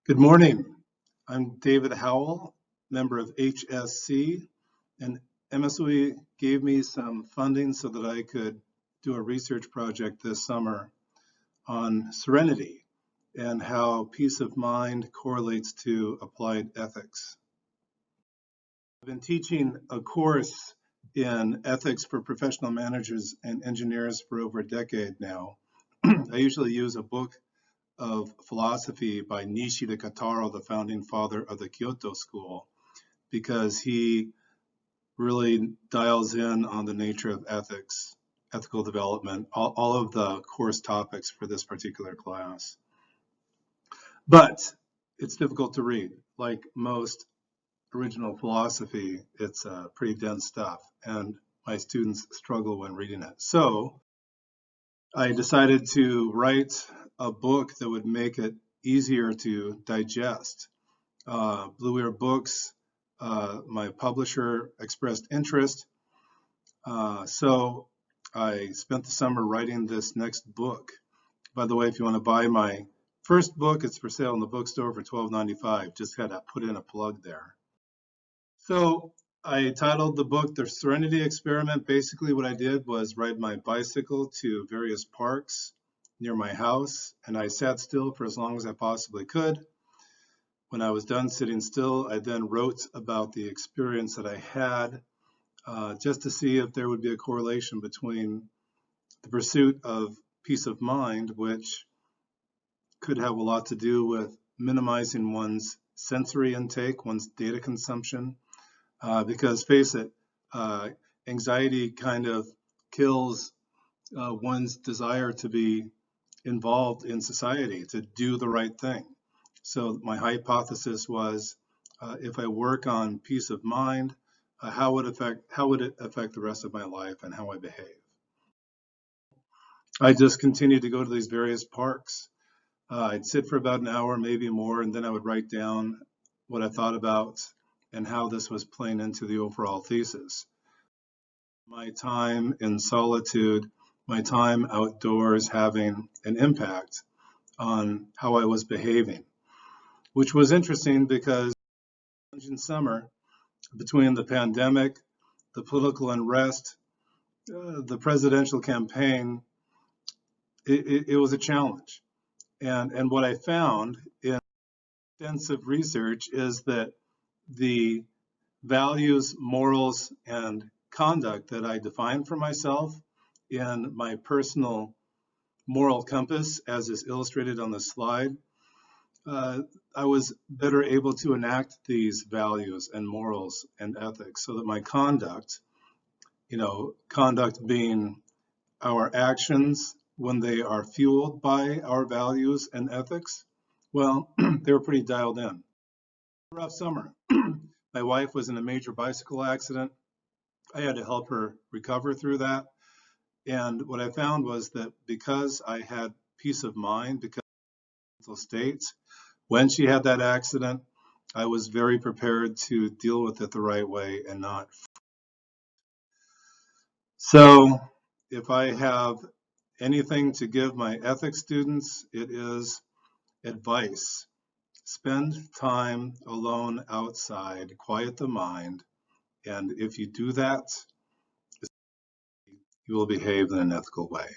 Good morning. I'm David Howell, member of HSC, and MSOE gave me some funding so that I could do a research project this summer on serenity and how peace of mind correlates to applied ethics. I've been teaching a course in ethics for professional managers and engineers for over a decade now. I usually use a book of philosophy by Nishida Kataro, the founding father of the Kyoto School, because he really dials in on the nature of ethics, ethical development, all of the course topics for this particular class. But it's difficult to read. Like most original philosophy, it's pretty dense stuff, and my students struggle when reading it. So I decided to write a book that would make it easier to digest. Blue Ear Books, my publisher, expressed interest. So I spent the summer writing this next book. By the way, if you want to buy my first book, it's for sale in the bookstore for $12.95. Just had to put in a plug there. So I titled the book The Serenity Experiment. Basically what I did was ride my bicycle to various parks near my house, and I sat still for as long as I possibly could. When I was done sitting still, I then wrote about the experience that I had, just to see if there would be a correlation between the pursuit of peace of mind, which could have a lot to do with minimizing one's sensory intake, one's data consumption, because face it, anxiety kind of kills one's desire to be involved in society, to do the right thing. So my hypothesis was, if I work on peace of mind, how would it affect the rest of my life and how I behave? I just continued to go to these various parks. I'd sit for about an hour, maybe more, and then I would write down what I thought about and how this was playing into the overall thesis. My time in solitude, my time outdoors having an impact on how I was behaving, which was interesting because in summer, between the pandemic, the political unrest, the presidential campaign, it was a challenge. And what I found in extensive research is that the values, morals, and conduct that I define for myself in my personal moral compass, as is illustrated on the slide, I was better able to enact these values and morals and ethics so that my conduct, conduct being our actions when they are fueled by our values and ethics, well, they were pretty dialed in. Rough summer. My wife was in a major bicycle accident. I had to help her recover through that. And what I found was that because I had peace of mind, because of mental states, when she had that accident, I was very prepared to deal with it the right way and not. So if I have anything to give my ethics students, it is advice. Spend time alone outside, quiet the mind, and if you do that, you will behave in an ethical way.